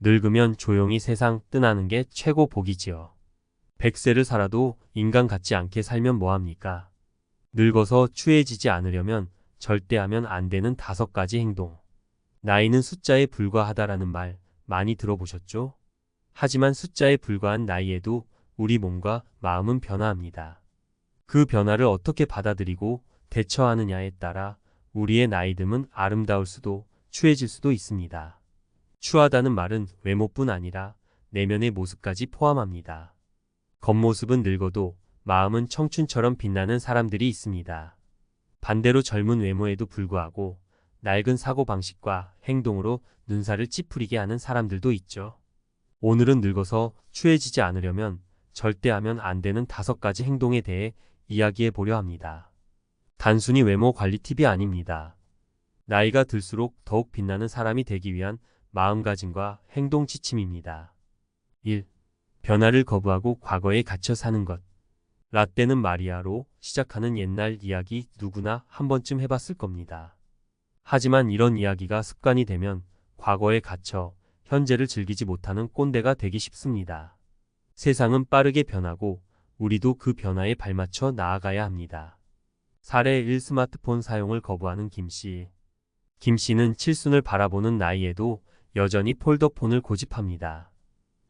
늙으면 조용히 세상 떠나는 게 최고 복이지요. 100세를 살아도 인간 같지 않게 살면 뭐합니까? 늙어서 추해지지 않으려면 절대 하면 안 되는 5가지 행동. 나이는 숫자에 불과하다라는 말 많이 들어보셨죠? 하지만 숫자에 불과한 나이에도 우리 몸과 마음은 변화합니다. 그 변화를 어떻게 받아들이고 대처하느냐에 따라 우리의 나이듦은 아름다울 수도 추해질 수도 있습니다. 추하다는 말은 외모뿐 아니라 내면의 모습까지 포함합니다. 겉모습은 늙어도 마음은 청춘처럼 빛나는 사람들이 있습니다. 반대로 젊은 외모에도 불구하고 낡은 사고방식과 행동으로 눈살을 찌푸리게 하는 사람들도 있죠. 오늘은 늙어서 추해지지 않으려면 절대 하면 안 되는 5가지 행동에 대해 이야기해 보려 합니다. 단순히 외모 관리 팁이 아닙니다. 나이가 들수록 더욱 빛나는 사람이 되기 위한 마음가짐과 행동 지침입니다. 1. 변화를 거부하고 과거에 갇혀 사는 것. 라떼는 마리아로 시작하는 옛날 이야기 누구나 한 번쯤 해봤을 겁니다. 하지만 이런 이야기가 습관이 되면 과거에 갇혀 현재를 즐기지 못하는 꼰대가 되기 쉽습니다. 세상은 빠르게 변하고 우리도 그 변화에 발맞춰 나아가야 합니다. 사례 1. 스마트폰 사용을 거부하는 김씨. 김씨는 칠순을 바라보는 나이에도 여전히 폴더폰을 고집합니다.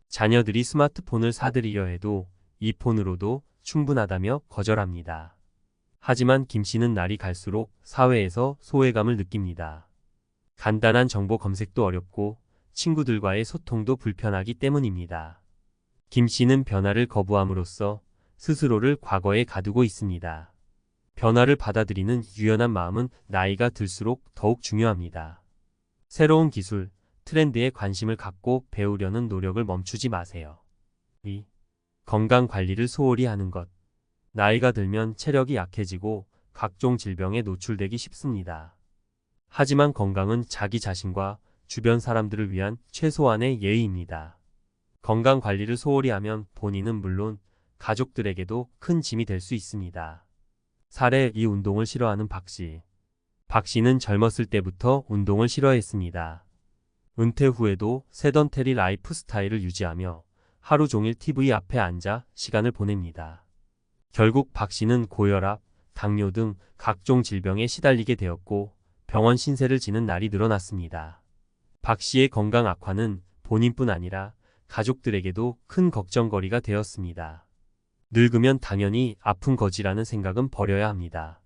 자녀들이 스마트폰을 사들이려 해도 이 폰으로도 충분하다며 거절합니다. 하지만 김씨는 날이 갈수록 사회에서 소외감을 느낍니다. 간단한 정보 검색도 어렵고 친구들과의 소통도 불편하기 때문입니다. 김씨는 변화를 거부함으로써 스스로를 과거에 가두고 있습니다. 변화를 받아들이는 유연한 마음은 나이가 들수록 더욱 중요합니다. 새로운 기술, 트렌드에 관심을 갖고 배우려는 노력을 멈추지 마세요. 2. 건강 관리를 소홀히 하는 것. 나이가 들면 체력이 약해지고 각종 질병에 노출되기 쉽습니다. 하지만 건강은 자기 자신과 주변 사람들을 위한 최소한의 예의입니다. 건강 관리를 소홀히 하면 본인은 물론 가족들에게도 큰 짐이 될 수 있습니다. 사례 2. 운동을 싫어하는 박씨. 박씨는 젊었을 때부터 운동을 싫어했습니다. 은퇴 후에도 세던테리 라이프 스타일을 유지하며 하루 종일 TV 앞에 앉아 시간을 보냅니다. 결국 박씨는 고혈압, 당뇨 등 각종 질병에 시달리게 되었고 병원 신세를 지는 날이 늘어났습니다. 박씨의 건강 악화는 본인뿐 아니라 가족들에게도 큰 걱정거리가 되었습니다. 늙으면 당연히 아픈 거지라는 생각은 버려야 합니다.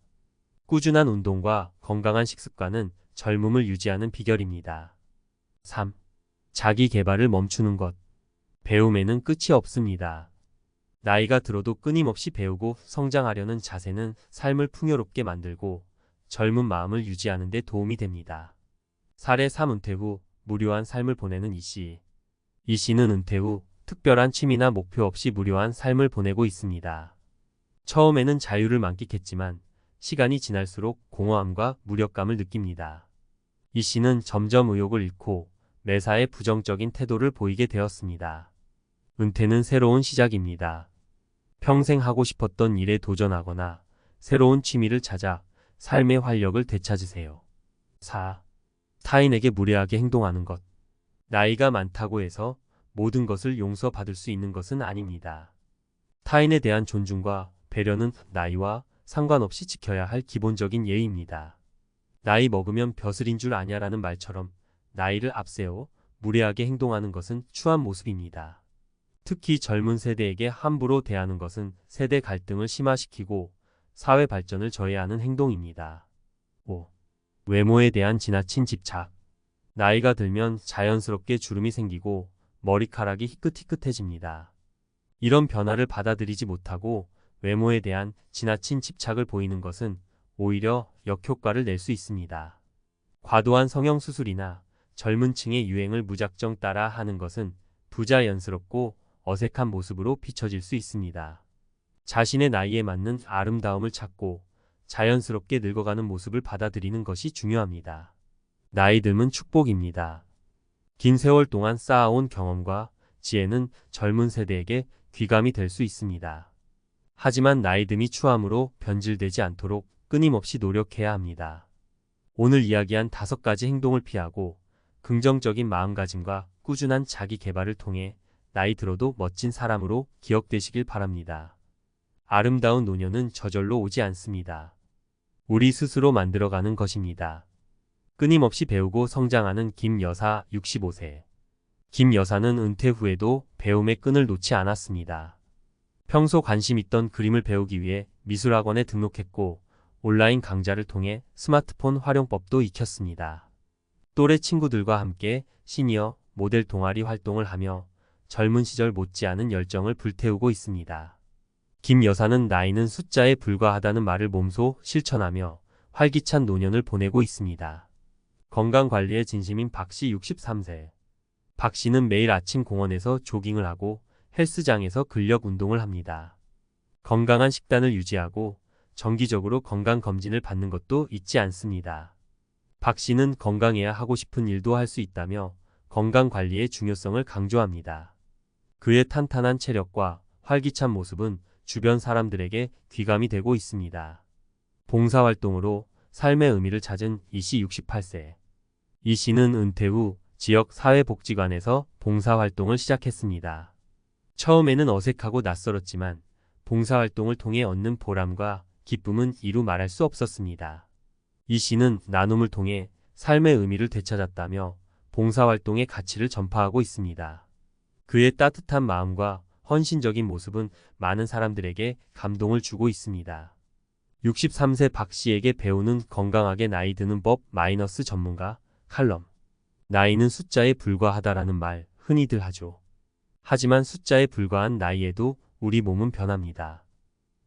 꾸준한 운동과 건강한 식습관은 젊음을 유지하는 비결입니다. 3. 자기 개발을 멈추는 것. 배움에는 끝이 없습니다. 나이가 들어도 끊임없이 배우고 성장하려는 자세는 삶을 풍요롭게 만들고 젊은 마음을 유지하는 데 도움이 됩니다. 사례 3. 은퇴 후 무료한 삶을 보내는 이씨. 이씨는 은퇴 후 특별한 취미나 목표 없이 무료한 삶을 보내고 있습니다. 처음에는 자유를 만끽했지만 시간이 지날수록 공허함과 무력감을 느낍니다. 이씨는 점점 의욕을 잃고 매사에 부정적인 태도를 보이게 되었습니다. 은퇴는 새로운 시작입니다. 평생 하고 싶었던 일에 도전하거나 새로운 취미를 찾아 삶의 활력을 되찾으세요. 4. 타인에게 무례하게 행동하는 것. 나이가 많다고 해서 모든 것을 용서받을 수 있는 것은 아닙니다. 타인에 대한 존중과 배려는 나이와 상관없이 지켜야 할 기본적인 예의입니다. 나이 먹으면 벼슬인 줄 아냐라는 말처럼 나이를 앞세워 무례하게 행동하는 것은 추한 모습입니다. 특히 젊은 세대에게 함부로 대하는 것은 세대 갈등을 심화시키고 사회 발전을 저해하는 행동입니다. 5. 외모에 대한 지나친 집착. 나이가 들면 자연스럽게 주름이 생기고 머리카락이 희끗희끗해집니다. 이런 변화를 받아들이지 못하고 외모에 대한 지나친 집착을 보이는 것은 오히려 역효과를 낼 수 있습니다. 과도한 성형수술이나 젊은 층의 유행을 무작정 따라 하는 것은 부자연스럽고 어색한 모습으로 비춰질 수 있습니다. 자신의 나이에 맞는 아름다움을 찾고 자연스럽게 늙어가는 모습을 받아들이는 것이 중요합니다. 나이 듦은 축복입니다. 긴 세월 동안 쌓아온 경험과 지혜는 젊은 세대에게 귀감이 될 수 있습니다. 하지만 나이 듦이 추함으로 변질되지 않도록 끊임없이 노력해야 합니다. 오늘 이야기한 5가지 행동을 피하고 긍정적인 마음가짐과 꾸준한 자기 개발을 통해 나이 들어도 멋진 사람으로 기억되시길 바랍니다. 아름다운 노년은 저절로 오지 않습니다. 우리 스스로 만들어가는 것입니다. 끊임없이 배우고 성장하는 김 여사 65세. 김 여사는 은퇴 후에도 배움의 끈을 놓지 않았습니다. 평소 관심 있던 그림을 배우기 위해 미술학원에 등록했고 온라인 강좌를 통해 스마트폰 활용법도 익혔습니다. 또래 친구들과 함께 시니어 모델 동아리 활동을 하며 젊은 시절 못지않은 열정을 불태우고 있습니다. 김 여사는 나이는 숫자에 불과하다는 말을 몸소 실천하며 활기찬 노년을 보내고 있습니다. 건강관리에 진심인 박 씨 63세. 박 씨는 매일 아침 공원에서 조깅을 하고 헬스장에서 근력 운동을 합니다. 건강한 식단을 유지하고 정기적으로 건강검진을 받는 것도 잊지 않습니다. 박 씨는 건강해야 하고 싶은 일도 할 수 있다며 건강관리의 중요성을 강조합니다. 그의 탄탄한 체력과 활기찬 모습은 주변 사람들에게 귀감이 되고 있습니다. 봉사활동으로 삶의 의미를 찾은 이 씨 68세. 이 씨는 은퇴 후 지역 사회복지관에서 봉사활동을 시작했습니다. 처음에는 어색하고 낯설었지만 봉사활동을 통해 얻는 보람과 기쁨은 이루 말할 수 없었습니다. 이 씨는 나눔을 통해 삶의 의미를 되찾았다며 봉사활동의 가치를 전파하고 있습니다. 그의 따뜻한 마음과 헌신적인 모습은 많은 사람들에게 감동을 주고 있습니다. 63세 박 씨에게 배우는 건강하게 나이 드는 법 마이너스 전문가 칼럼. 나이는 숫자에 불과하다라는 말 흔히들 하죠. 하지만 숫자에 불과한 나이에도 우리 몸은 변합니다.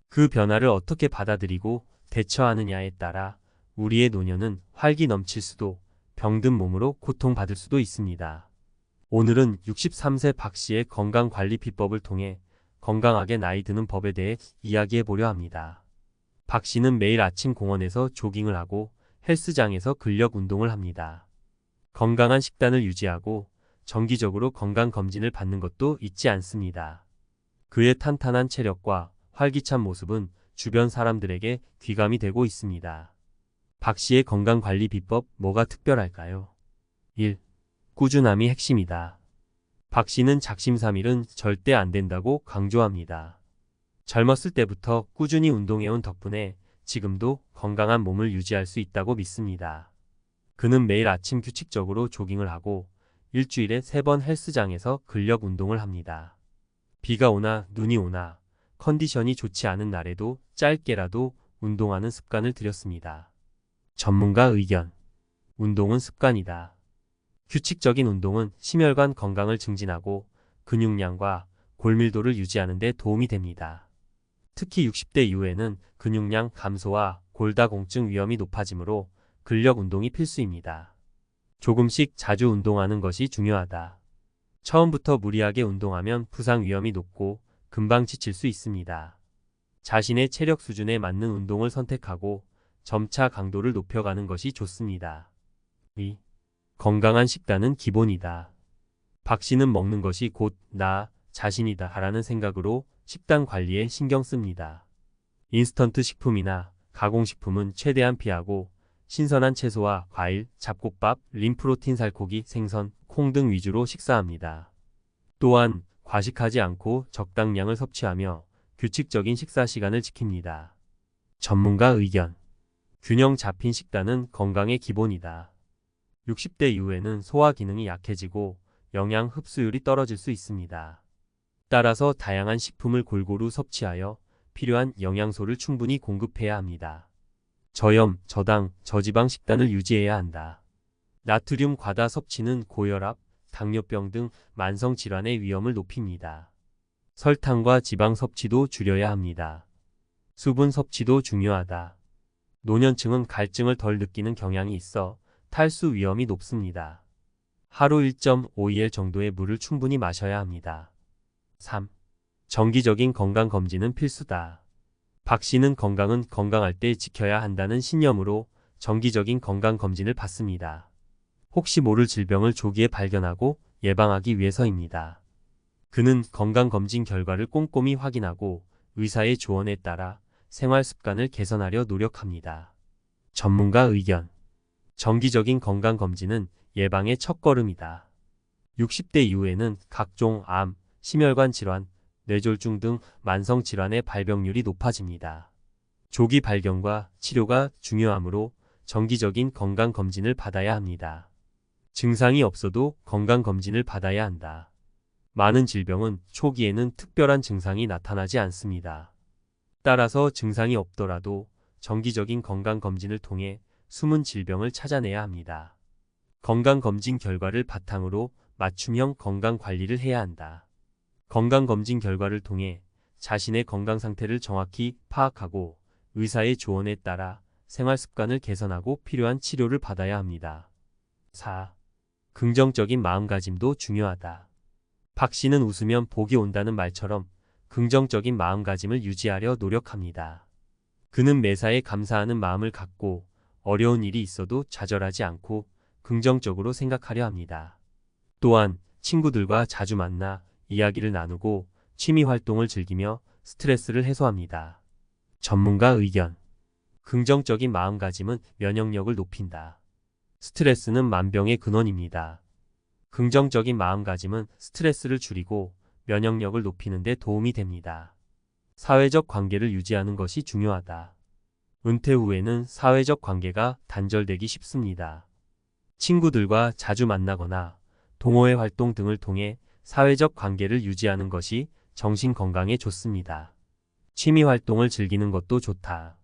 그 변화를 어떻게 받아들이고 대처하느냐에 따라 우리의 노년은 활기 넘칠 수도 병든 몸으로 고통받을 수도 있습니다. 오늘은 63세 박 씨의 건강관리 비법을 통해 건강하게 나이 드는 법에 대해 이야기해 보려 합니다. 박 씨는 매일 아침 공원에서 조깅을 하고 헬스장에서 근력 운동을 합니다. 건강한 식단을 유지하고 정기적으로 건강검진을 받는 것도 잊지 않습니다. 그의 탄탄한 체력과 활기찬 모습은 주변 사람들에게 귀감이 되고 있습니다. 박 씨의 건강관리 비법 뭐가 특별할까요? 1. 꾸준함이 핵심이다. 박 씨는 작심삼일은 절대 안 된다고 강조합니다. 젊었을 때부터 꾸준히 운동해온 덕분에 지금도 건강한 몸을 유지할 수 있다고 믿습니다. 그는 매일 아침 규칙적으로 조깅을 하고 일주일에 3번 헬스장에서 근력 운동을 합니다. 비가 오나 눈이 오나 컨디션이 좋지 않은 날에도 짧게라도 운동하는 습관을 들였습니다. 전문가 의견. 운동은 습관이다. 규칙적인 운동은 심혈관 건강을 증진하고 근육량과 골밀도를 유지하는 데 도움이 됩니다. 특히 60대 이후에는 근육량 감소와 골다공증 위험이 높아지므로 근력 운동이 필수입니다. 조금씩 자주 운동하는 것이 중요하다. 처음부터 무리하게 운동하면 부상 위험이 높고 금방 지칠 수 있습니다. 자신의 체력 수준에 맞는 운동을 선택하고 점차 강도를 높여가는 것이 좋습니다. 2. 건강한 식단은 기본이다. 박 씨는 먹는 것이 곧 나 자신이다 라는 생각으로 식단 관리에 신경 씁니다. 인스턴트 식품이나 가공식품은 최대한 피하고 신선한 채소와 과일, 잡곡밥, 린프로틴 살코기, 생선, 콩 등 위주로 식사합니다. 또한 과식하지 않고 적당량을 섭취하며 규칙적인 식사 시간을 지킵니다. 전문가 의견. 균형 잡힌 식단은 건강의 기본이다. 60대 이후에는 소화 기능이 약해지고 영양 흡수율이 떨어질 수 있습니다. 따라서 다양한 식품을 골고루 섭취하여 필요한 영양소를 충분히 공급해야 합니다. 저염, 저당, 저지방 식단을 유지해야 한다. 나트륨 과다 섭취는 고혈압, 당뇨병 등 만성 질환의 위험을 높입니다. 설탕과 지방 섭취도 줄여야 합니다. 수분 섭취도 중요하다. 노년층은 갈증을 덜 느끼는 경향이 있어 탈수 위험이 높습니다. 하루 1.5ml 정도의 물을 충분히 마셔야 합니다. 3. 정기적인 건강검진은 필수다. 박 씨는 건강은 건강할 때 지켜야 한다는 신념으로 정기적인 건강검진을 받습니다. 혹시 모를 질병을 조기에 발견하고 예방하기 위해서입니다. 그는 건강검진 결과를 꼼꼼히 확인하고 의사의 조언에 따라 생활 습관을 개선하려 노력합니다. 전문가 의견. 정기적인 건강검진은 예방의 첫걸음이다. 60대 이후에는 각종 암, 심혈관 질환, 뇌졸중 등 만성 질환의 발병률이 높아집니다. 조기 발견과 치료가 중요하므로 정기적인 건강검진을 받아야 합니다. 증상이 없어도 건강검진을 받아야 한다. 많은 질병은 초기에는 특별한 증상이 나타나지 않습니다. 따라서 증상이 없더라도 정기적인 건강검진을 통해 숨은 질병을 찾아내야 합니다. 건강검진 결과를 바탕으로 맞춤형 건강관리를 해야 한다. 건강검진 결과를 통해 자신의 건강 상태를 정확히 파악하고 의사의 조언에 따라 생활습관을 개선하고 필요한 치료를 받아야 합니다. 4. 긍정적인 마음가짐도 중요하다. 박 씨는 웃으면 복이 온다는 말처럼 긍정적인 마음가짐을 유지하려 노력합니다. 그는 매사에 감사하는 마음을 갖고 어려운 일이 있어도 좌절하지 않고 긍정적으로 생각하려 합니다. 또한 친구들과 자주 만나 이야기를 나누고 취미 활동을 즐기며 스트레스를 해소합니다. 전문가 의견. 긍정적인 마음가짐은 면역력을 높인다. 스트레스는 만병의 근원입니다. 긍정적인 마음가짐은 스트레스를 줄이고 면역력을 높이는 데 도움이 됩니다. 사회적 관계를 유지하는 것이 중요하다. 은퇴 후에는 사회적 관계가 단절되기 쉽습니다. 친구들과 자주 만나거나 동호회 활동 등을 통해 사회적 관계를 유지하는 것이 정신 건강에 좋습니다. 취미 활동을 즐기는 것도 좋다.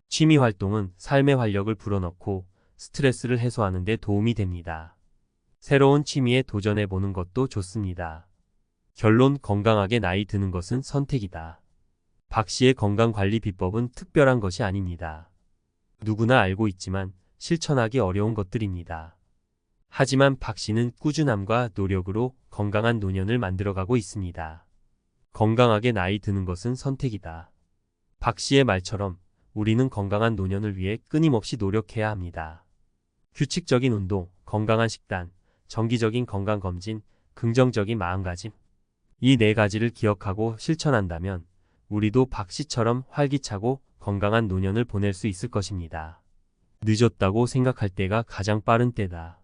취미 활동은 삶의 활력을 불어넣고 스트레스를 해소하는 데 도움이 됩니다. 새로운 취미에 도전해 보는 것도 좋습니다. 결론, 건강하게 나이 드는 것은 선택이다. 박 씨의 건강관리 비법은 특별한 것이 아닙니다. 누구나 알고 있지만 실천하기 어려운 것들입니다. 하지만 박 씨는 꾸준함과 노력으로 건강한 노년을 만들어가고 있습니다. 건강하게 나이 드는 것은 선택이다. 박 씨의 말처럼 우리는 건강한 노년을 위해 끊임없이 노력해야 합니다. 규칙적인 운동, 건강한 식단, 정기적인 건강검진, 긍정적인 마음가짐. 이 4가지를 기억하고 실천한다면 우리도 박 씨처럼 활기차고 건강한 노년을 보낼 수 있을 것입니다. 늦었다고 생각할 때가 가장 빠른 때다.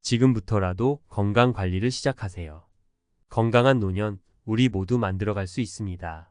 지금부터라도 건강 관리를 시작하세요. 건강한 노년, 우리 모두 만들어갈 수 있습니다.